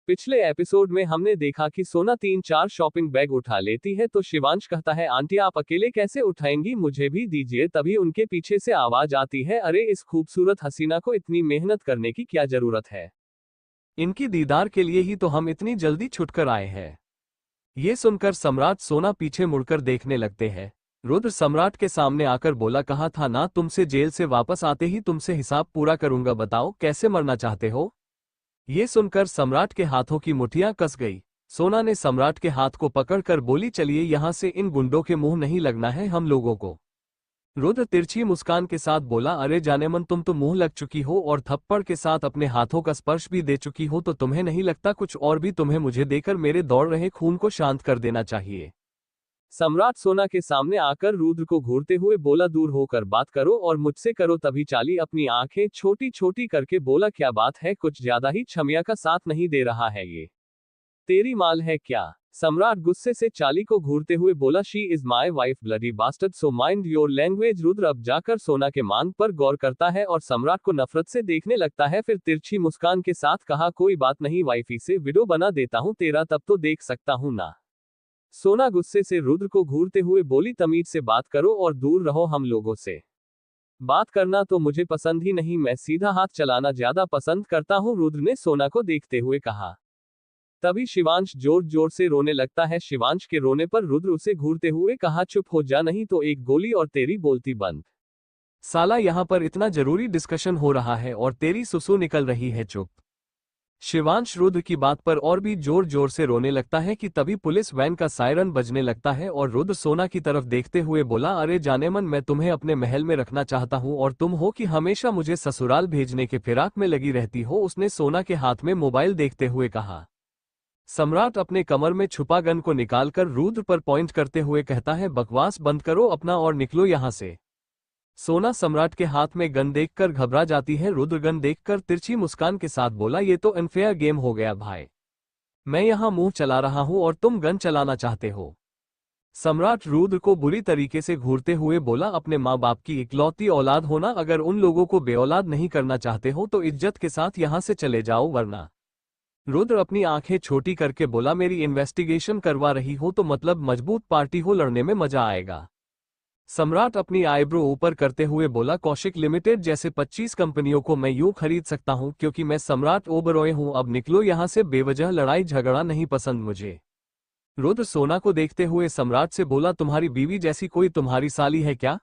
पिछले एपिसोड में हमने देखा कि सोना 3-4 शॉपिंग बैग उठा लेती है तो शिवांश कहता है आंटी आप अकेले कैसे उठाएंगी, मुझे भी दीजिए। तभी उनके पीछे से आवाज आती है, अरे इस खूबसूरत हसीना को इतनी मेहनत करने की क्या जरूरत है, इनकी दीदार के लिए ही तो हम इतनी जल्दी छुटकर आए हैं। ये सुनकर सम्राट सोना पीछे मुड़कर देखने लगते हैं। रुद्र सम्राट के सामने आकर बोला, कहा था ना तुमसे जेल से वापस आते ही तुमसे हिसाब पूरा करूंगा, बताओ कैसे मरना चाहते हो। ये सुनकर सम्राट के हाथों की मुठ्ठियां कस गई। सोना ने सम्राट के हाथ को पकड़कर बोली, चलिए यहां से, इन गुंडों के मुंह नहीं लगना है हम लोगों को। रुद्र तिरछी मुस्कान के साथ बोला, अरे जानेमन तुम तो मुंह लग चुकी हो और थप्पड़ के साथ अपने हाथों का स्पर्श भी दे चुकी हो, तो तुम्हें नहीं लगता कुछ और भी तुम्हें मुझे देकर मेरे दौड़ रहे खून को शांत कर देना चाहिए। सम्राट सोना के सामने आकर रुद्र को घूरते हुए बोला, दूर होकर बात करो और मुझसे करो। तभी चाली अपनी आंखें छोटी छोटी करके बोला, क्या बात है, कुछ ज्यादा ही छमिया का साथ नहीं दे रहा है ये, तेरी माल है क्या। सम्राट गुस्से से चाली को घूरते हुए बोला, she is my wife bloody bastard so mind your language. Rudra अब जाकर सोना के मांग पर गौर करता है और सम्राट को नफरत से देखने लगता है। फिर तिरछी मुस्कान के साथ कहा, कोई बात नहीं, वाइफी से विडो बना देता हूं तेरा, तब तो देख सकता हूं ना। सोना गुस्से से रुद्र को घूरते हुए बोली, तमीज से बात करो और दूर रहो हम लोगों से। बात करना तो मुझे पसंद ही नहीं, मैं सीधा हाथ चलाना ज्यादा पसंद करता हूं, रुद्र ने सोना को देखते हुए कहा। तभी शिवांश जोर जोर से रोने लगता है। शिवांश के रोने पर रुद्र उसे घूरते हुए कहा, चुप हो जा नहीं तो एक गोली और तेरी बोलती बंद। साला यहाँ पर इतना जरूरी डिस्कशन हो रहा है और तेरी सुसु निकल रही है, चुप। शिवांश रुद्र की बात पर और भी जोर जोर से रोने लगता है कि तभी पुलिस वैन का सायरन बजने लगता है और रुद्र सोना की तरफ देखते हुए बोला, अरे जानेमन मैं तुम्हें अपने महल में रखना चाहता हूं और तुम हो कि हमेशा मुझे ससुराल भेजने के फिराक में लगी रहती हो, उसने सोना के हाथ में मोबाइल देखते हुए कहा। सम्राट अपने कमर में छुपा गन को निकालकर रुद्र पर पॉइंट करते हुए कहता है, बकवास बंद करो अपना और निकलो यहां से। सोना सम्राट के हाथ में गन देखकर घबरा जाती है। रुद्र गन देखकर तिरछी मुस्कान के साथ बोला, ये तो अनफेयर गेम हो गया भाई, मैं यहां मुंह चला रहा हूं और तुम गन चलाना चाहते हो। सम्राट रुद्र को बुरी तरीके से घूरते हुए बोला, अपने माँ बाप की इकलौती औलाद होना, अगर उन लोगों को बेऔलाद नहीं करना चाहते हो तो इज्जत के साथ यहां से चले जाओ वरना। रुद्र अपनी आंखें छोटी करके बोला, मेरी इन्वेस्टिगेशन करवा रही हो तो मतलब मजबूत पार्टी हो, लड़ने में मजा आएगा। सम्राट अपनी आईब्रो ऊपर करते हुए बोला, कौशिक लिमिटेड जैसे 25 कंपनियों को मैं यूं खरीद सकता हूं क्योंकि मैं सम्राट ओबरॉय हूं, अब निकलो यहां से, बेवजह लड़ाई झगड़ा नहीं पसंद मुझे। रुद्र सोना को देखते हुए सम्राट से बोला, तुम्हारी बीवी जैसी कोई तुम्हारी साली है क्या,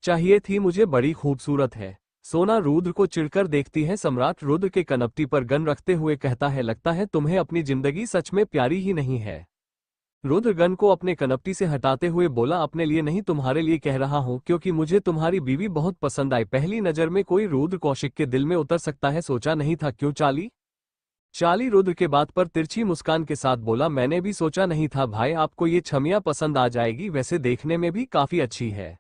चाहिए थी मुझे, बड़ी खूबसूरत है। सोना रुद्र को चिढ़कर देखती है। सम्राट रुद्र के कनपटी पर गन रखते हुए कहता है, लगता है तुम्हें अपनी जिंदगी सच में प्यारी ही नहीं है। रुद्र गन को अपने कनपटी से हटाते हुए बोला, अपने लिए नहीं तुम्हारे लिए कह रहा हूं क्योंकि मुझे तुम्हारी बीवी बहुत पसंद आई। पहली नजर में कोई रुद्र कौशिक के दिल में उतर सकता है, सोचा नहीं था क्यों चाली। चाली रुद्र के बात पर तिरछी मुस्कान के साथ बोला, मैंने भी सोचा नहीं था भाई आपको ये छमिया पसंद आ जाएगी, वैसे देखने में भी काफी अच्छी है।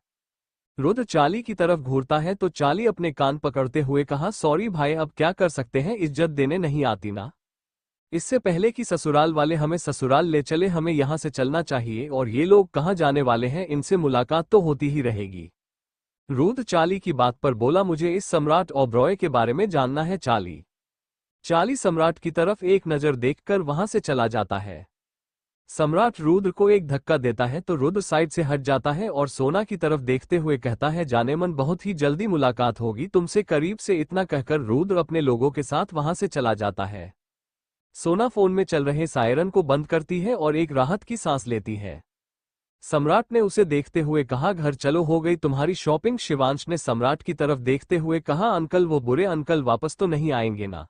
रुद्र चाली की तरफ घूरता है तो चाली अपने कान पकड़ते हुए कहा, सॉरी भाई अब क्या कर सकते हैं, इज्जत देने नहीं आती ना। इससे पहले कि ससुराल वाले हमें ससुराल ले चले हमें यहां से चलना चाहिए, और ये लोग कहां जाने वाले हैं, इनसे मुलाकात तो होती ही रहेगी। रुद्र चाली की बात पर बोला, मुझे इस सम्राट ओबरॉय के बारे में जानना है। चाली सम्राट की तरफ एक नजर देखकर वहां से चला जाता है। सम्राट रुद्र को एक धक्का देता है तो रुद्र साइड से हट जाता है और सोना की तरफ देखते हुए कहता है, जानेमन बहुत ही जल्दी मुलाकात होगी तुमसे करीब से। इतना कहकर रुद्र अपने लोगों के साथ वहां से चला जाता है। सोना फोन में चल रहे सायरन को बंद करती है और एक राहत की सांस लेती है। सम्राट ने उसे देखते हुए कहा, घर चलो, हो गई तुम्हारी शॉपिंग। शिवांश ने सम्राट की तरफ देखते हुए कहा, अंकल वो बुरे अंकल वापस तो नहीं आएंगे ना।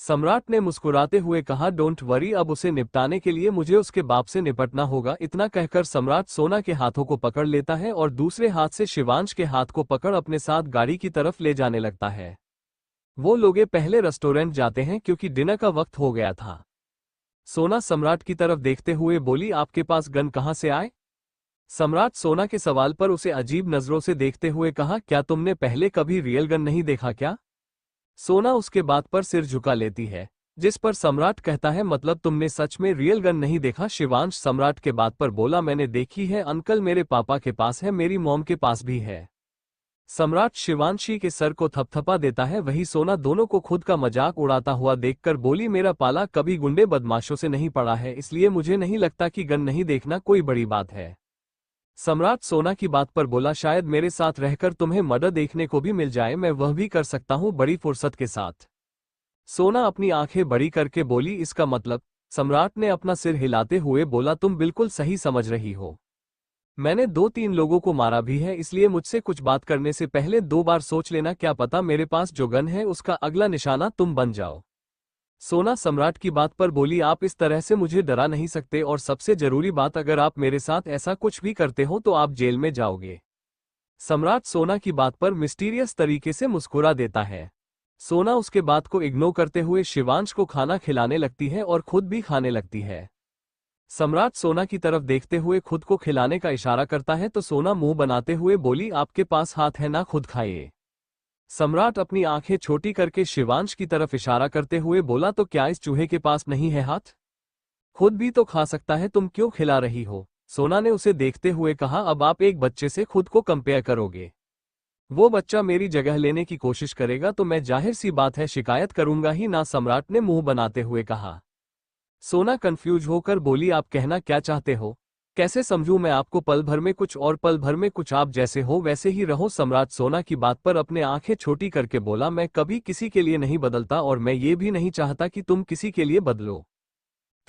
सम्राट ने मुस्कुराते हुए कहा, डोंट वरी, अब उसे निपटाने के लिए मुझे उसके बाप से निपटना होगा। इतना कहकर सम्राट सोना के हाथों को पकड़ लेता है और दूसरे हाथ से शिवांश के हाथ को पकड़ अपने साथ गाड़ी की तरफ ले जाने लगता है। वो लोग पहले रेस्टोरेंट जाते हैं क्योंकि डिनर का वक्त हो गया था। सोना सम्राट की तरफ देखते हुए बोली, आपके पास गन कहां से आए। सम्राट सोना के सवाल पर उसे अजीब नजरों से देखते हुए कहा, क्या तुमने पहले कभी रियल गन नहीं देखा क्या। सोना उसके बात पर सिर झुका लेती है, जिस पर सम्राट कहता है, मतलब तुमने सच में रियल गन नहीं देखा। शिवांश सम्राट के बात पर बोला, मैंने देखी है अंकल, मेरे पापा के पास है, मेरी मॉम के पास भी है। सम्राट शिवांशी के सर को थपथपा देता है। वही सोना दोनों को खुद का मजाक उड़ाता हुआ देखकर बोली, मेरा पाला कभी गुंडे बदमाशों से नहीं पड़ा है, इसलिए मुझे नहीं लगता कि गन नहीं देखना कोई बड़ी बात है। सम्राट सोना की बात पर बोला, शायद मेरे साथ रहकर तुम्हें मर्डर देखने को भी मिल जाए, मैं वह भी कर सकता हूं बड़ी फुर्सत के साथ। सोना अपनी आंखें बड़ी करके बोली, इसका मतलब? सम्राट ने अपना सिर हिलाते हुए बोला, तुम बिल्कुल सही समझ रही हो। मैंने 2-3 लोगों को मारा भी है, इसलिए मुझसे कुछ बात करने से पहले 2 बार सोच लेना, क्या पता मेरे पास जो गन है उसका अगला निशाना तुम बन जाओ। सोना सम्राट की बात पर बोली, आप इस तरह से मुझे डरा नहीं सकते, और सबसे जरूरी बात, अगर आप मेरे साथ ऐसा कुछ भी करते हो तो आप जेल में जाओगे। सम्राट सोना की बात पर मिस्टीरियस तरीके से मुस्कुरा देता है। सोना उसके बात को इग्नोर करते हुए शिवांश को खाना खिलाने लगती है और खुद भी खाने लगती है। सम्राट सोना की तरफ देखते हुए खुद को खिलाने का इशारा करता है तो सोना मुंह बनाते हुए बोली, आपके पास हाथ है ना, खुद खाइए। सम्राट अपनी आंखें छोटी करके शिवांश की तरफ इशारा करते हुए बोला, तो क्या इस चूहे के पास नहीं है हाथ? खुद भी तो खा सकता है, तुम क्यों खिला रही हो? सोना ने उसे देखते हुए कहा, अब आप एक बच्चे से खुद को कंपेयर करोगे? वो बच्चा मेरी जगह लेने की कोशिश करेगा तो मैं जाहिर सी बात है शिकायत करूंगा ही ना, सम्राट ने मुंह बनाते हुए कहा। सोना कंफ्यूज होकर बोली, आप कहना क्या चाहते हो? कैसे समझूं मैं आपको? पल भर में कुछ और पल भर में कुछ, आप जैसे हो वैसे ही रहो। सम्राट सोना की बात पर अपने आंखें छोटी करके बोला, मैं कभी किसी के लिए नहीं बदलता और मैं ये भी नहीं चाहता कि तुम किसी के लिए बदलो।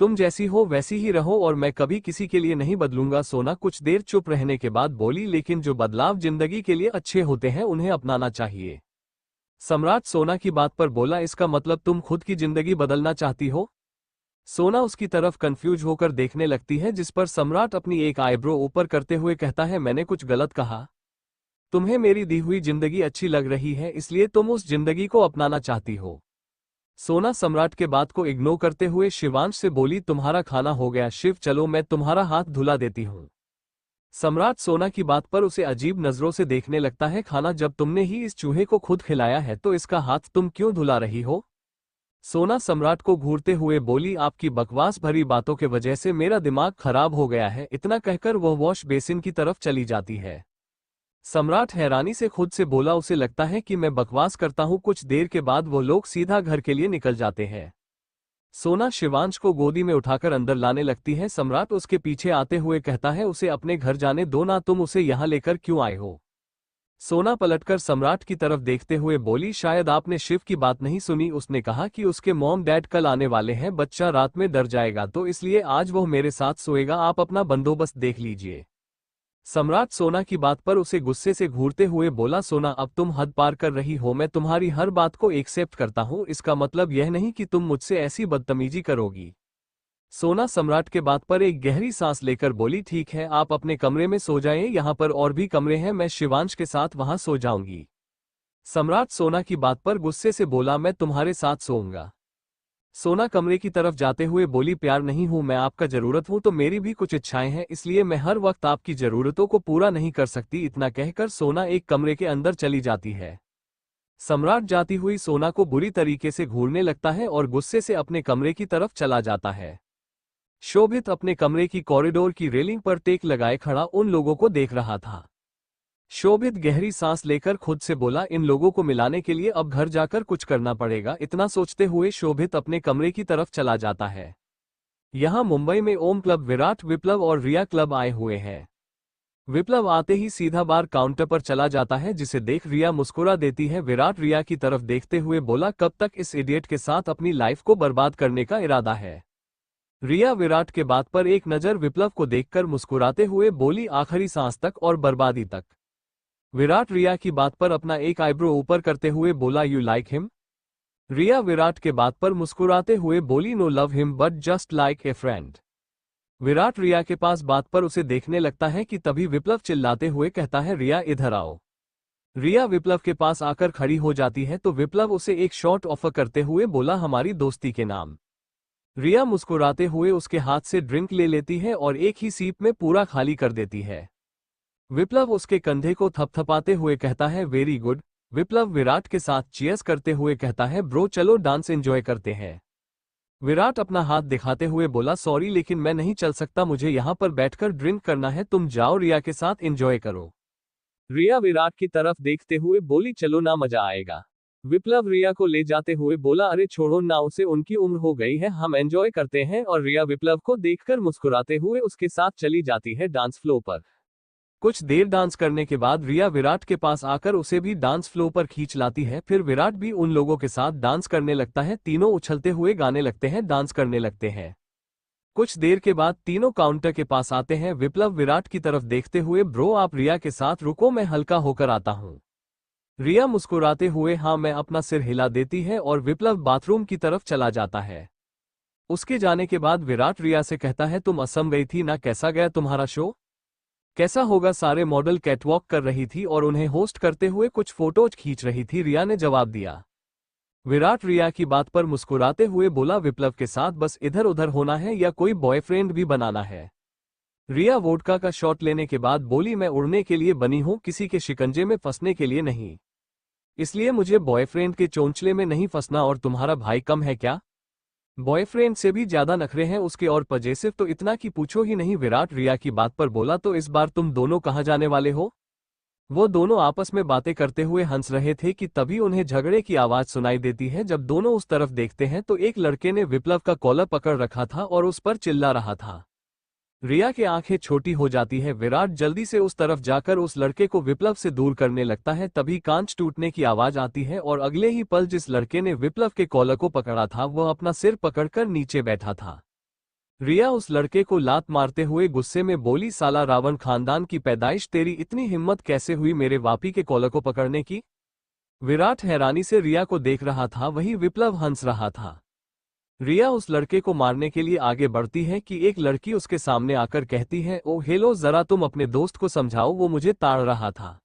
तुम जैसी हो वैसी ही रहो और मैं कभी किसी के लिए नहीं बदलूंगा। सोना कुछ देर चुप रहने के बाद बोली, लेकिन जो बदलाव जिंदगी के लिए अच्छे होते हैं उन्हें अपनाना चाहिए। सम्राट सोना की बात पर बोला, इसका मतलब तुम खुद की जिंदगी बदलना चाहती हो? सोना उसकी तरफ कंफ्यूज होकर देखने लगती है, जिस पर सम्राट अपनी एक आईब्रो ऊपर करते हुए कहता है, मैंने कुछ गलत कहा? तुम्हें मेरी दी हुई जिंदगी अच्छी लग रही है, इसलिए तुम उस जिंदगी को अपनाना चाहती हो? सोना सम्राट के बात को इग्नोर करते हुए शिवांश से बोली, तुम्हारा खाना हो गया शिव, चलो मैं तुम्हारा हाथ धुला देती हूँ। सम्राट सोना की बात पर उसे अजीब नजरों से देखने लगता है, खाना जब तुमने ही इस चूहे को खुद खिलाया है तो इसका हाथ तुम क्यों धुला रही हो? सोना सम्राट को घूरते हुए बोली, आपकी बकवास भरी बातों के वजह से मेरा दिमाग खराब हो गया है। इतना कहकर वह वॉश बेसिन की तरफ चली जाती है। सम्राट हैरानी से खुद से बोला, उसे लगता है कि मैं बकवास करता हूं। कुछ देर के बाद वो लोग सीधा घर के लिए निकल जाते हैं। सोना शिवांश को गोदी में उठाकर अंदर लाने लगती है। सम्राट उसके पीछे आते हुए कहता है, उसे अपने घर जाने दो ना, तुम उसे यहां लेकर क्यों आए हो? सोना पलटकर सम्राट की तरफ देखते हुए बोली, शायद आपने शिव की बात नहीं सुनी, उसने कहा कि उसके मॉम डैड कल आने वाले हैं, बच्चा रात में डर जाएगा तो इसलिए आज वो मेरे साथ सोएगा, आप अपना बंदोबस्त देख लीजिए। सम्राट सोना की बात पर उसे गुस्से से घूरते हुए बोला, सोना अब तुम हद पार कर रही हो, मैं तुम्हारी हर बात को एक्सेप्ट करता हूं, इसका मतलब यह नहीं कि तुम मुझसे ऐसी बदतमीजी करोगी। सोना सम्राट के बात पर एक गहरी सांस लेकर बोली, ठीक है आप अपने कमरे में सो जाएं, यहाँ पर और भी कमरे हैं, मैं शिवांश के साथ वहां सो जाऊंगी। सम्राट सोना की बात पर गुस्से से बोला, मैं तुम्हारे साथ सोऊंगा। सोना कमरे की तरफ जाते हुए बोली, प्यार नहीं हूं मैं आपका, जरूरत हूं तो मेरी भी कुछ इच्छाएं हैं, इसलिए मैं हर वक्त आपकी जरूरतों को पूरा नहीं कर सकती। इतना कहकर सोना एक कमरे के अंदर चली जाती है। सम्राट जाती हुई सोना को बुरी तरीके से घूरने लगता है और गुस्से से अपने कमरे की तरफ चला जाता है। शोभित अपने कमरे की कॉरिडोर की रेलिंग पर टेक लगाए खड़ा उन लोगों को देख रहा था। शोभित गहरी सांस लेकर खुद से बोला, इन लोगों को मिलाने के लिए अब घर जाकर कुछ करना पड़ेगा। इतना सोचते हुए शोभित अपने कमरे की तरफ चला जाता है। यहां मुंबई में ओम क्लब, विराट, विप्लव और रिया क्लब आए हुए हैं। विप्लव आते ही सीधा बार काउंटर पर चला जाता है, जिसे देख रिया मुस्कुरा देती है। विराट रिया की तरफ देखते हुए बोला, कब तक इस इडियट के साथ अपनी लाइफ को बर्बाद करने का इरादा है? रिया विराट के बात पर एक नजर विप्लव को देखकर मुस्कुराते हुए बोली, आखिरी सांस तक और बर्बादी तक। विराट रिया की बात पर अपना एक आईब्रो ऊपर करते हुए बोला, you like him? Riya Virat के बात पर मुस्कुराते हुए बोली, no love him but just like a friend. Virat Riya के पास बात पर उसे देखने लगता है कि तभी विप्लव चिल्लाते हुए कहता है, रिया इधर आओ। रिया विप्लव के पास आकर खड़ी हो जाती है तो विप्लव उसे एक शॉट ऑफर करते हुए बोला, हमारी दोस्ती के नाम। रिया मुस्कुराते हुए उसके हाथ से ड्रिंक ले लेती है और एक ही सीप में पूरा खाली कर देती है। विप्लव उसके कंधे को थपथपाते हुए कहता है, वेरी गुड। विप्लव विराट के साथ चीयर्स करते हुए कहता है, ब्रो चलो डांस एंजॉय करते हैं। विराट अपना हाथ दिखाते हुए बोला, सॉरी लेकिन मैं नहीं चल सकता, मुझे यहाँ पर बैठकर ड्रिंक करना है, तुम जाओ रिया के साथ एंजॉय करो। रिया विराट की तरफ देखते हुए बोली चलो ना मजा आएगा। विप्लव रिया को ले जाते हुए बोला अरे छोड़ो ना उसे, उनकी उम्र हो गई है, हम एंजॉय करते हैं। और रिया विप्लव को देखकर मुस्कुराते हुए उसके साथ चली जाती है डांस फ्लोर पर। कुछ देर डांस करने के बाद रिया विराट के पास आकर उसे भी डांस फ्लोर पर खींच लाती है। फिर विराट भी उन लोगों के साथ डांस करने लगता है। तीनों उछलते हुए गाने लगते हैं, डांस करने लगते हैं। कुछ देर के बाद तीनों काउंटर के पास आते हैं। विप्लव विराट की तरफ देखते हुए ब्रो आप रिया के साथ रुको, मैं हल्का होकर आता हूँ। रिया मुस्कुराते हुए हाँ मैं अपना सिर हिला देती है और विप्लव बाथरूम की तरफ चला जाता है। उसके जाने के बाद विराट रिया से कहता है तुम असम गई थी ना, कैसा गया तुम्हारा शो? कैसा होगा? सारे मॉडल कैटवॉक कर रही थी और उन्हें होस्ट करते हुए कुछ फोटोज खींच रही थी, रिया ने जवाब दिया। विराट रिया की बात पर मुस्कुराते हुए बोला विप्लव के साथ बस इधर उधर होना है या कोई बॉयफ्रेंड भी बनाना है? रिया वोडका का शॉट लेने के बाद बोली मैं उड़ने के लिए बनी हूं, किसी के शिकंजे में फंसने के लिए नहीं। इसलिए मुझे बॉयफ्रेंड के चोंचले में नहीं फंसना। और तुम्हारा भाई कम है क्या? बॉयफ्रेंड से भी ज्यादा नखरे हैं उसके, और पजेसिव तो इतना कि पूछो ही नहीं। विराट रिया की बात पर बोला तो इस बार तुम दोनों कहाँ जाने वाले हो? वो दोनों आपस में बातें करते हुए हंस रहे थे कि तभी उन्हें झगड़े की आवाज सुनाई देती है। जब दोनों उस तरफ देखते हैं तो एक लड़के ने विप्लव का कॉलर पकड़ रखा था और उस पर चिल्ला रहा था। रिया की आंखें छोटी हो जाती है। विराट जल्दी से उस तरफ जाकर उस लड़के को विप्लव से दूर करने लगता है। तभी कांच टूटने की आवाज आती है और अगले ही पल जिस लड़के ने विप्लव के कॉलर को पकड़ा था वह अपना सिर पकड़कर नीचे बैठा था। रिया उस लड़के को लात मारते हुए गुस्से में बोली साला रावण खानदान की पैदाइश, तेरी इतनी हिम्मत कैसे हुई मेरे वापी के कॉलर को पकड़ने की? विराट हैरानी से रिया को देख रहा था, वहीं विप्लव हंस रहा था। रिया उस लड़के को मारने के लिए आगे बढ़ती है कि एक लड़की उसके सामने आकर कहती है ओ हेलो, जरा तुम अपने दोस्त को समझाओ, वो मुझे ताड़ रहा था।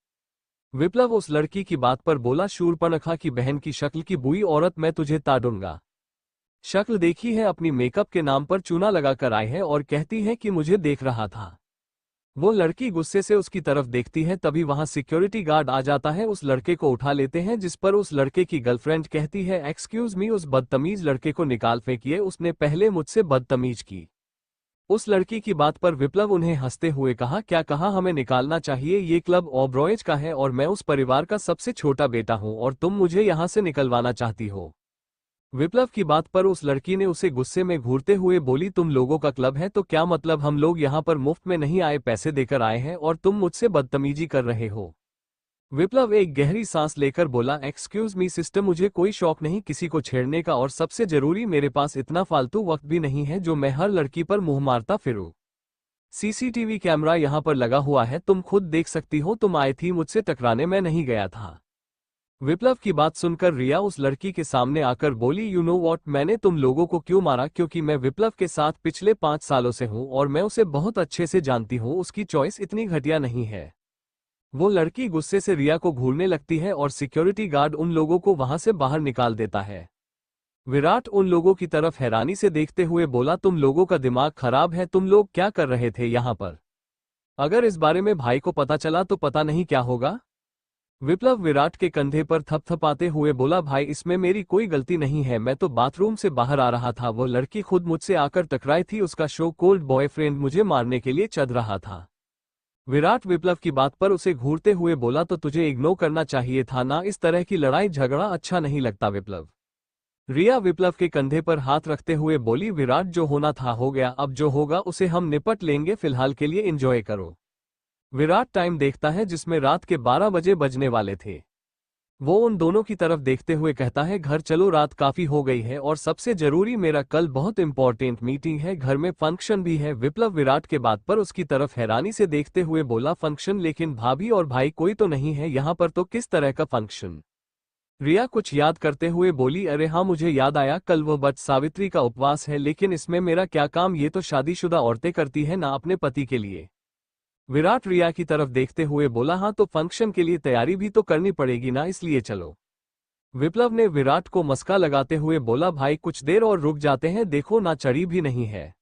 विप्लव उस लड़की की बात पर बोला शूर्पणखा की बहन की शक्ल की बुरी औरत, मैं तुझे ताड़ूंगा। शक्ल देखी है, अपनी मेकअप के नाम पर चूना लगाकर आई है और कहती है कि मुझे देख रहा था। वो लड़की गुस्से से उसकी तरफ देखती है, तभी वहां सिक्योरिटी गार्ड आ जाता है। उस लड़के को उठा लेते हैं, जिस पर उस लड़के की गर्लफ्रेंड कहती है एक्सक्यूज मी, उस बदतमीज लड़के को निकाल फेंकिए, उसने पहले मुझसे बदतमीज की। उस लड़की की बात पर विप्लव उन्हें हंसते हुए कहा क्या कहा, हमें निकालना चाहिए, ये क्लब ओब्रॉयज का है और मैं उस परिवार का सबसे छोटा बेटा हूं और तुम मुझे यहां से निकलवाना चाहती हो? विप्लव की बात पर उस लड़की ने उसे गुस्से में घूरते हुए बोली तुम लोगों का क्लब है तो क्या मतलब? हम लोग यहाँ पर मुफ्त में नहीं आए, पैसे देकर आए हैं और तुम मुझसे बदतमीजी कर रहे हो। विप्लव एक गहरी सांस लेकर बोला एक्सक्यूज मी सिस्टर, मुझे कोई शौक नहीं किसी को छेड़ने का और सबसे जरूरी मेरे पास इतना फालतू वक्त भी नहीं है जो मैं हर लड़की पर मुंह मारता फिरूं। सीसीटीवी कैमरा यहाँ पर लगा हुआ है, तुम खुद देख सकती हो, तुम आई थी मुझसे टकराने, मैं नहीं गया था। विप्लव की बात सुनकर रिया उस लड़की के सामने आकर बोली यू नो वॉट, मैंने तुम लोगों को क्यों मारा? क्योंकि मैं विप्लव के साथ पिछले 5 सालों से हूं और मैं उसे बहुत अच्छे से जानती हूं, उसकी चॉइस इतनी घटिया नहीं है। वो लड़की गुस्से से रिया को घूरने लगती है और सिक्योरिटी गार्ड उन लोगों को वहां से बाहर निकाल देता है। विराट उन लोगों की तरफ हैरानी से देखते हुए बोला तुम लोगों का दिमाग खराब है, तुम लोग क्या कर रहे थे यहाँ पर? अगर इस बारे में भाई को पता चला तो पता नहीं क्या होगा। विप्लव विराट के कंधे पर थपथपाते हुए बोला भाई इसमें मेरी कोई गलती नहीं है, मैं तो बाथरूम से बाहर आ रहा था, वो लड़की खुद मुझसे आकर टकराई थी, उसका शो कोल्ड बॉयफ्रेंड मुझे मारने के लिए चढ़ रहा था। विराट विप्लव की बात पर उसे घूरते हुए बोला तो तुझे इग्नोर करना चाहिए था ना, इस तरह की लड़ाई झगड़ा अच्छा नहीं लगता विप्लव। रिया विप्लव के कंधे पर हाथ रखते हुए बोली विराट जो होना था हो गया, अब जो होगा उसे हम निपट लेंगे, फिलहाल के लिए एंजॉय करो। विराट टाइम देखता है जिसमें रात के 12 बजे बजने वाले थे। वो उन दोनों की तरफ देखते हुए कहता है घर चलो, रात काफी हो गई है और सबसे जरूरी मेरा कल बहुत इंपॉर्टेंट मीटिंग है, घर में फंक्शन भी है। विप्लव विराट के बात पर उसकी तरफ हैरानी से देखते हुए बोला फंक्शन? लेकिन भाभी और भाई कोई तो नहीं है यहाँ पर, तो किस तरह का फंक्शन? रिया कुछ याद करते हुए बोली अरे हाँ मुझे याद आया, कल वो वट सावित्री का उपवास है, लेकिन इसमें मेरा क्या काम, ये तो शादीशुदा औरतें करती है ना अपने पति के लिए। विराट रिया की तरफ देखते हुए बोला हाँ तो फंक्शन के लिए तैयारी भी तो करनी पड़ेगी ना, इसलिए चलो। विप्लव ने विराट को मस्का लगाते हुए बोला भाई कुछ देर और रुक जाते हैं, देखो ना चढ़ी भी नहीं है।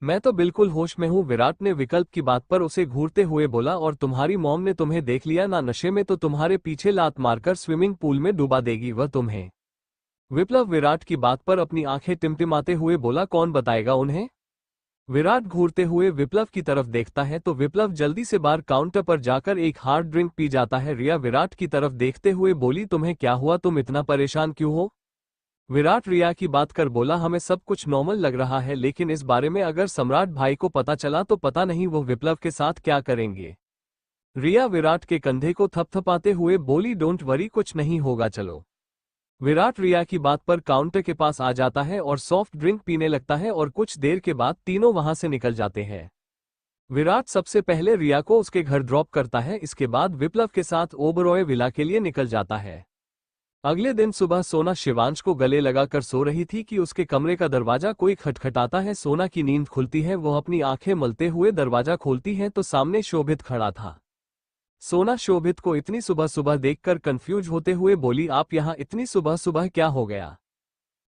मैं तो बिल्कुल होश में हूँ। विराट ने विकल्प की बात पर उसे घूरते हुए बोला और तुम्हारी मॉम ने तुम्हें देख लिया ना नशे में, तो तुम्हारे पीछे लात मारकर स्विमिंग पूल में डुबा देगी वह तुम्हें। विप्लव विराट की बात पर अपनी आंखें टिमटिमाते हुए बोला कौन बताएगा उन्हें? विराट घूरते हुए विप्लव की तरफ देखता है तो विप्लव जल्दी से बार काउंटर पर जाकर एक हार्ड ड्रिंक पी जाता है। रिया विराट की तरफ देखते हुए बोली, तुम्हें क्या हुआ, तुम इतना परेशान क्यों हो? विराट रिया की बात कर बोला, हमें सब कुछ नॉर्मल लग रहा है, लेकिन इस बारे में अगर सम्राट भाई को पता चला तो पता नहीं वो विप्लव के साथ क्या करेंगे। रिया विराट के कंधे को थपथपाते हुए बोली, डोंट वरी, कुछ नहीं होगा, चलो। विराट रिया की बात पर काउंटर के पास आ जाता है और सॉफ्ट ड्रिंक पीने लगता है और कुछ देर के बाद तीनों वहां से निकल जाते हैं। विराट सबसे पहले रिया को उसके घर ड्रॉप करता है, इसके बाद विप्लव के साथ ओबरॉय विला के लिए निकल जाता है। अगले दिन सुबह सोना शिवांश को गले लगाकर सो रही थी कि उसके कमरे का दरवाजा कोई खटखटाता है। सोना की नींद खुलती है, वो अपनी आंखें मलते हुए दरवाजा खोलती है तो सामने शोभित खड़ा था। सोना शोभित को इतनी सुबह सुबह देखकर कंफ्यूज होते हुए बोली, आप यहाँ इतनी सुबह सुबह, क्या हो गया?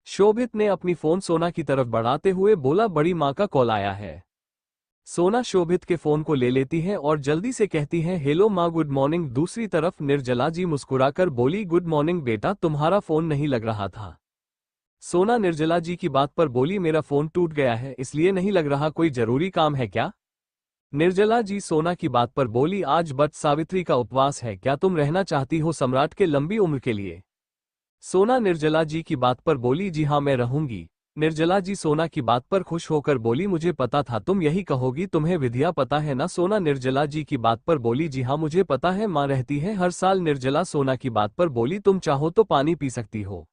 शोभित ने अपनी फोन सोना की तरफ बढ़ाते हुए बोला, बड़ी माँ का कॉल आया है। सोना शोभित के फोन को ले लेती है और जल्दी से कहती है, हेलो माँ, गुड मॉर्निंग। दूसरी तरफ निर्जला जी मुस्कुराकर बोली, गुड मॉर्निंग बेटा, तुम्हारा फोन नहीं लग रहा था। सोना निर्जला जी की बात पर बोली, मेरा फोन टूट गया है इसलिए नहीं लग रहा, कोई जरूरी काम है क्या? निर्जला जी सोना की बात पर बोली, आज वट सावित्री का उपवास है, क्या तुम रहना चाहती हो सम्राट के लंबी उम्र के लिए? सोना निर्जला जी की बात पर बोली, जी हाँ मैं रहूंगी। निर्जला जी सोना की बात पर खुश होकर बोली, मुझे पता था तुम यही कहोगी, तुम्हें विधिया पता है ना? सोना निर्जला जी की बात पर बोली, जी हाँ मुझे पता है, माँ रहती है हर साल। निर्जला सोना की बात पर बोली, तुम चाहो तो पानी पी सकती हो।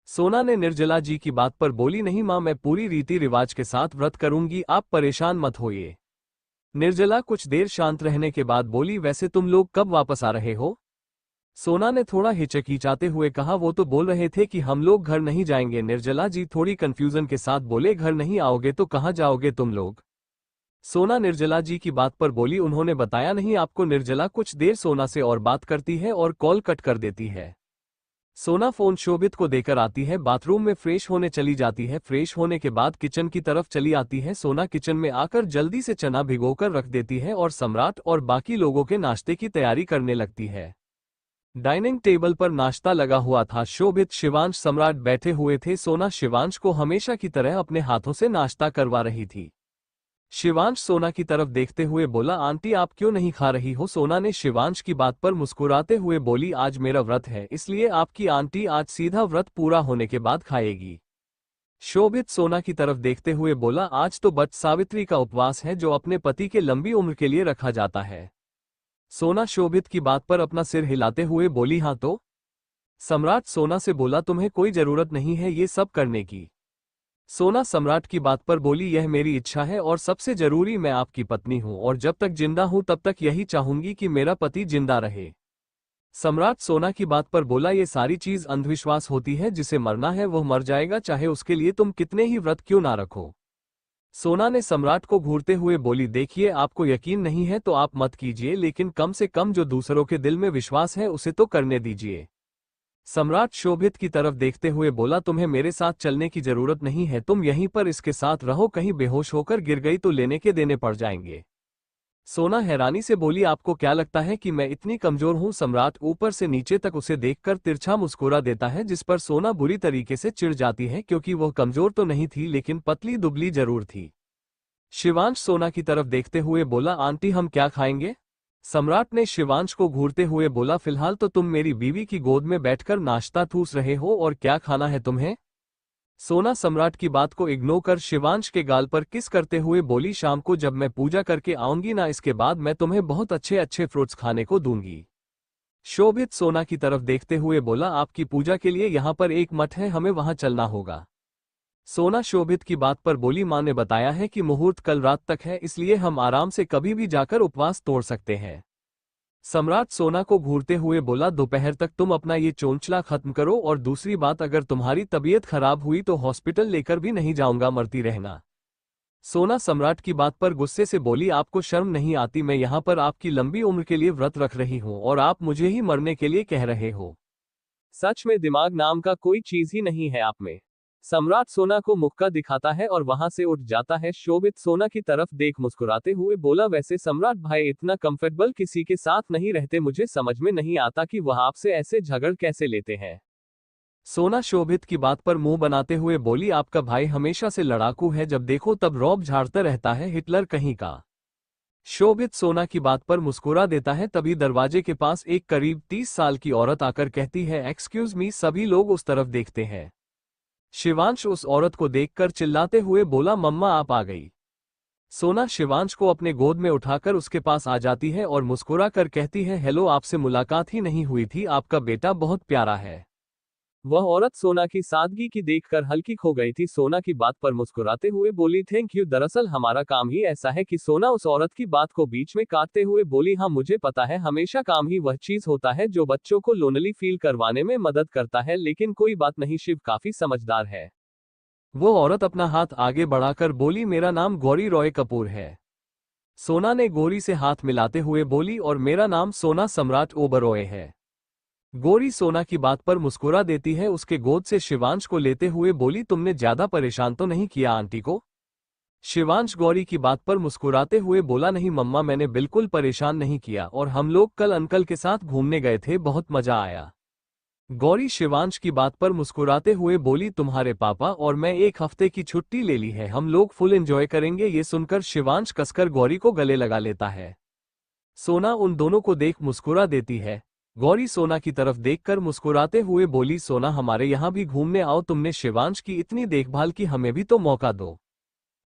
सोना ने निर्जला जी की बात पर बोली, नहीं माँ, मैं पूरी रीति रिवाज के साथ व्रत करूंगी, आप परेशान मत होइए। निर्जला कुछ देर शांत रहने के बाद बोली, वैसे तुम लोग कब वापस आ रहे हो? सोना ने थोड़ा हिचकिचाते हुए कहा, वो तो बोल रहे थे कि हम लोग घर नहीं जाएंगे। निर्जला जी थोड़ी कंफ्यूजन के साथ बोले, घर नहीं आओगे तो कहाँ जाओगे तुम लोग? सोना निर्जला जी की बात पर बोली, उन्होंने बताया नहीं आपको? निर्जला कुछ देर सोना से और बात करती है और कॉल कट कर देती है। सोना फोन शोभित को देकर आती है, बाथरूम में फ्रेश होने चली जाती है। फ्रेश होने के बाद किचन की तरफ चली आती है। सोना किचन में आकर जल्दी से चना भिगोकर रख देती है और सम्राट और बाकी लोगों के नाश्ते की तैयारी करने लगती है। डाइनिंग टेबल पर नाश्ता लगा हुआ था। शोभित, शिवांश, सम्राट बैठे हुए थे। सोना शिवांश को हमेशा की तरह अपने हाथों से नाश्ता करवा रही थी। शिवांश सोना की तरफ देखते हुए बोला, आंटी आप क्यों नहीं खा रही हो? सोना ने शिवांश की बात पर मुस्कुराते हुए बोली, आज मेरा व्रत है इसलिए आपकी आंटी आज सीधा व्रत पूरा होने के बाद खाएगी। शोभित सोना की तरफ देखते हुए बोला, आज तो वट सावित्री का उपवास है जो अपने पति के लंबी उम्र के लिए रखा जाता है। सोना शोभित की बात पर अपना सिर हिलाते हुए बोली, हाँ तो? सम्राट सोना से बोला, तुम्हें कोई जरूरत नहीं है ये सब करने की। सोना सम्राट की बात पर बोली, यह मेरी इच्छा है और सबसे जरूरी, मैं आपकी पत्नी हूं और जब तक जिंदा हूं तब तक यही चाहूंगी कि मेरा पति जिंदा रहे। सम्राट सोना की बात पर बोला, ये सारी चीज अंधविश्वास होती है, जिसे मरना है वह मर जाएगा, चाहे उसके लिए तुम कितने ही व्रत क्यों ना रखो। सोना ने सम्राट को घूरते हुए बोली, देखिए आपको यकीन नहीं है तो आप मत कीजिए, लेकिन कम से कम जो दूसरों के दिल में विश्वास है उसे तो करने दीजिए। सम्राट शोभित की तरफ देखते हुए बोला, तुम्हें मेरे साथ चलने की जरूरत नहीं है, तुम यहीं पर इसके साथ रहो, कहीं बेहोश होकर गिर गई तो लेने के देने पड़ जाएंगे। सोना हैरानी से बोली, आपको क्या लगता है कि मैं इतनी कमजोर हूं? सम्राट ऊपर से नीचे तक उसे देखकर तिरछा मुस्कुरा देता है, जिस पर सोना बुरी तरीके से चिढ़ जाती है, क्योंकि वह कमजोर तो नहीं थी लेकिन पतली दुबली जरूर थी। शिवांश सोना की तरफ देखते हुए बोला, आंटी हम क्या खाएंगे? सम्राट ने शिवांश को घूरते हुए बोला, फिलहाल तो तुम मेरी बीवी की गोद में बैठकर नाश्ता ठूस रहे हो और क्या खाना है तुम्हें? सोना सम्राट की बात को इग्नोर कर शिवांश के गाल पर किस करते हुए बोली, शाम को जब मैं पूजा करके आऊंगी ना, इसके बाद मैं तुम्हें बहुत अच्छे अच्छे फ्रूट्स खाने को दूंगी। शोभित सोना की तरफ देखते हुए बोला, आपकी पूजा के लिए यहाँ पर एक मठ है, हमें वहां चलना होगा। सोना शोभित की बात पर बोली, माँ ने बताया है कि मुहूर्त कल रात तक है, इसलिए हम आराम से कभी भी जाकर उपवास तोड़ सकते हैं। सम्राट सोना को घूरते हुए बोला, दोपहर तक तुम अपना ये चोंचला खत्म करो, और दूसरी बात, अगर तुम्हारी तबीयत खराब हुई तो हॉस्पिटल लेकर भी नहीं जाऊंगा, मरती रहना। सोना सम्राट की बात पर गुस्से से बोली, आपको शर्म नहीं आती? मैं यहाँ पर आपकी लंबी उम्र के लिए व्रत रख रही हूँ और आप मुझे ही मरने के लिए कह रहे हो। सच में दिमाग नाम का कोई चीज ही नहीं है आप में। सम्राट सोना को मुक्का दिखाता है और वहां से उठ जाता है। शोभित सोना की तरफ देख मुस्कुराते हुए बोला, वैसे सम्राट भाई इतना कंफर्टेबल किसी के साथ नहीं रहते, मुझे समझ में नहीं आता कि वह आपसे ऐसे झगड़ कैसे लेते हैं। सोना शोभित की बात पर मुंह बनाते हुए बोली, आपका भाई हमेशा से लड़ाकू है, जब देखो तब रौब झाड़ता रहता है, हिटलर कहीं का। शोभित सोना की बात पर मुस्कुरा देता है। तभी दरवाजे के पास एक करीब 30 साल की औरत आकर कहती है, एक्सक्यूज मी। सभी लोग उस तरफ देखते हैं। शिवांश उस औरत को देखकर चिल्लाते हुए बोला, मम्मा आप आ गई। सोना शिवांश को अपने गोद में उठाकर उसके पास आ जाती है और मुस्कुरा कर कहती है, हेलो, आपसे मुलाकात ही नहीं हुई थी, आपका बेटा बहुत प्यारा है। वह औरत सोना की सादगी की देखकर हल्की खो गई थी। सोना की बात पर मुस्कुराते हुए बोली, थैंक यू, दरअसल हमारा काम ही ऐसा है कि। सोना उस औरत की बात को बीच में काटते हुए बोली, हाँ मुझे पता है, हमेशा काम ही वह चीज होता है जो बच्चों को लोनली फील करवाने में मदद करता है, लेकिन कोई बात नहीं, शिव काफी समझदार है। वो औरत अपना हाथ आगे बढ़ाकर बोली, मेरा नाम गौरी रॉय कपूर है। सोना ने गौरी से हाथ मिलाते हुए बोली, और मेरा नाम सोना सम्राट ओबरॉय है। गौरी सोना की बात पर मुस्कुरा देती है, उसके गोद से शिवांश को लेते हुए बोली, तुमने ज्यादा परेशान तो नहीं किया आंटी को? शिवांश गौरी की बात पर मुस्कुराते हुए बोला, नहीं मम्मा, मैंने बिल्कुल परेशान नहीं किया, और हम लोग कल अंकल के साथ घूमने गए थे, बहुत मजा आया। गौरी शिवांश की बात पर मुस्कुराते हुए बोली, तुम्हारे पापा और मैं एक हफ्ते की छुट्टी ले ली है, हम लोग फुल एंजॉय करेंगे। ये सुनकर शिवांश कसकर गौरी को गले लगा लेता है। सोना उन दोनों को देख मुस्कुरा देती है। गौरी सोना की तरफ देखकर मुस्कुराते हुए बोली, सोना हमारे यहाँ भी घूमने आओ, तुमने शिवांश की इतनी देखभाल की, हमें भी तो मौका दो।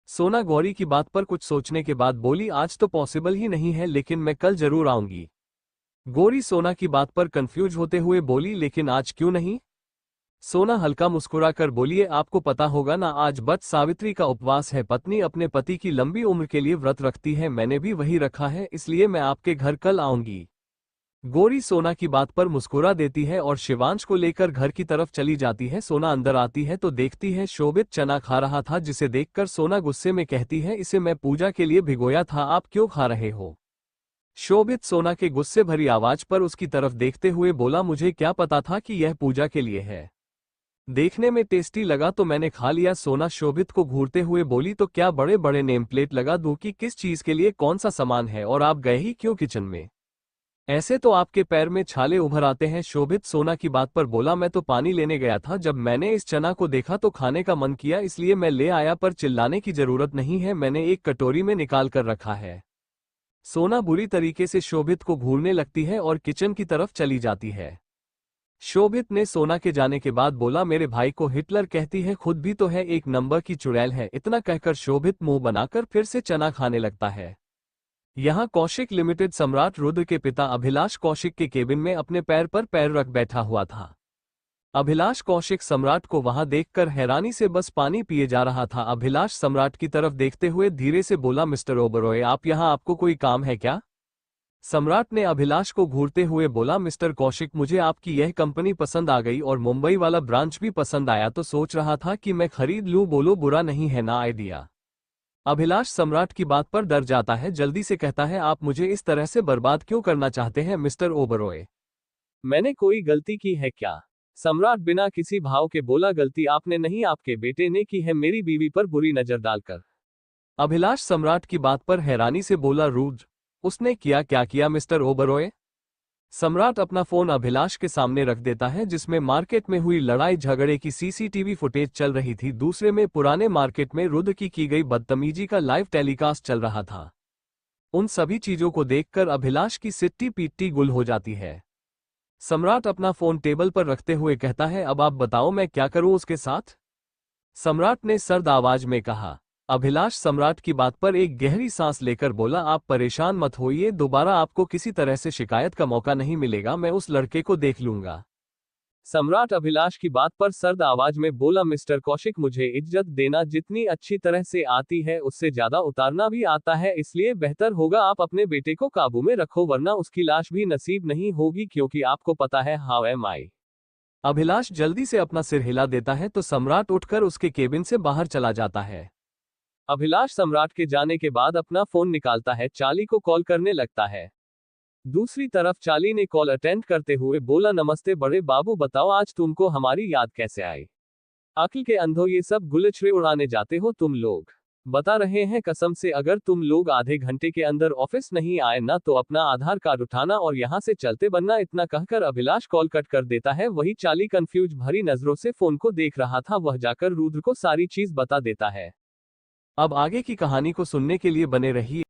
सोना गौरी की बात पर कुछ सोचने के बाद बोली, आज तो पॉसिबल ही नहीं है, लेकिन मैं कल जरूर आऊंगी। गौरी सोना की बात पर कंफ्यूज होते हुए बोली, लेकिन आज क्यों नहीं? सोना हल्का मुस्कुराकर बोली, आपको पता होगा ना, आज वट सावित्री का उपवास है, पत्नी अपने पति की लंबी उम्र के लिए व्रत रखती है, मैंने भी वही रखा है, इसलिए मैं आपके घर कल आऊंगी। गौरी सोना की बात पर मुस्कुरा देती है और शिवांश को लेकर घर की तरफ चली जाती है। सोना अंदर आती है तो देखती है शोभित चना खा रहा था, जिसे देखकर सोना गुस्से में कहती है, इसे मैं पूजा के लिए भिगोया था, आप क्यों खा रहे हो? शोभित सोना के गुस्से भरी आवाज पर उसकी तरफ देखते हुए बोला, मुझे क्या पता था कि यह पूजा के लिए है, देखने में टेस्टी लगा तो मैंने खा लिया। सोना शोभित को घूरते हुए बोली, तो क्या बड़े बड़े नेम प्लेट लगा दूं कि किस चीज के लिए कौन सा सामान है, और आप गए ही क्यों किचन में? ऐसे तो आपके पैर में छाले उभर आते हैं। शोभित सोना की बात पर बोला, मैं तो पानी लेने गया था, जब मैंने इस चना को देखा तो खाने का मन किया, इसलिए मैं ले आया, पर चिल्लाने की जरूरत नहीं है, मैंने एक कटोरी में निकाल कर रखा है। सोना बुरी तरीके से शोभित को घूरने लगती है और किचन की तरफ चली जाती है। शोभित ने सोना के जाने के बाद बोला, मेरे भाई को हिटलर कहती है, खुद भी तो है एक नंबर की चुड़ैल है। इतना कहकर शोभित मुंह बनाकर फिर से चना खाने लगता है। यहाँ कौशिक लिमिटेड सम्राट रुद्र के पिता अभिलाष कौशिक के केबिन में अपने पैर पर पैर रख बैठा हुआ था। अभिलाष कौशिक सम्राट को वहां देखकर हैरानी से बस पानी पिए जा रहा था। अभिलाष सम्राट की तरफ देखते हुए धीरे से बोला, मिस्टर ओबरॉय, आप यहाँ, आपको कोई काम है क्या? सम्राट ने अभिलाष को घूरते हुए बोला, मिस्टर कौशिक, मुझे आपकी यह कंपनी पसंद आ गई और मुंबई वाला ब्रांच भी पसंद आया, तो सोच रहा था कि मैं खरीद लूं, बोलो बुरा नहीं है ना आइडिया? अभिलाष सम्राट की बात पर डर जाता है, जल्दी से कहता है, आप मुझे इस तरह से बर्बाद क्यों करना चाहते हैं मिस्टर ओबरॉय? मैंने कोई गलती की है क्या? सम्राट बिना किसी भाव के बोला, गलती आपने नहीं, आपके बेटे ने की है, मेरी बीवी पर बुरी नजर डालकर। अभिलाष सम्राट की बात पर हैरानी से बोला, रुद्र, उसने किया? क्या किया मिस्टर ओबरॉय? सम्राट अपना फोन अभिलाष के सामने रख देता है, जिसमें मार्केट में हुई लड़ाई झगड़े की सीसीटीवी फुटेज चल रही थी। दूसरे में पुराने मार्केट में रुद्र की गई बदतमीजी का लाइव टेलीकास्ट चल रहा था। उन सभी चीजों को देखकर अभिलाष की सिट्टी पीट्टी गुल हो जाती है। सम्राट अपना फोन टेबल पर रखते हुए कहता है, अब आप बताओ मैं क्या करूं उसके साथ? सम्राट ने सर्द आवाज में कहा। अभिलाष सम्राट की बात पर एक गहरी सांस लेकर बोला, आप परेशान मत होइए, दोबारा आपको किसी तरह से शिकायत का मौका नहीं मिलेगा, मैं उस लड़के को देख लूंगा। सम्राट अभिलाष की बात पर सर्द आवाज में बोला, मिस्टर कौशिक, मुझे इज्जत देना जितनी अच्छी तरह से आती है, उससे ज्यादा उतारना भी आता है, इसलिए बेहतर होगा आप अपने बेटे को काबू में रखो, वरना उसकी लाश भी नसीब नहीं होगी, क्योंकि आपको पता है हाउ एम आई। अभिलाष जल्दी से अपना सिर हिला देता है तो सम्राट उठकर उसके केबिन से बाहर चला जाता है। अभिलाष सम्राट के जाने के बाद अपना फोन निकालता है, चार्ली को कॉल करने लगता है। दूसरी तरफ चार्ली ने कॉल अटेंड करते हुए बोला, नमस्ते बड़े बाबू, बताओ आज तुमको हमारी याद कैसे आई? अक्ल के अंधों, ये सब गुलछड़े उड़ाने जाते हो तुम लोग। बता रहे हैं कसम से, अगर तुम लोग आधे घंटे के अंदर ऑफिस नहीं आए ना तो अपना आधार कार्ड उठाना और यहाँ से चलते बनना। इतना कहकर अभिलाष कॉल कट कर देता है। वही चाली कंफ्यूज भरी नजरों से फोन को देख रहा था, वह जाकर रुद्र को सारी चीज बता देता है। अब आगे की कहानी को सुनने के लिए बने रहिए।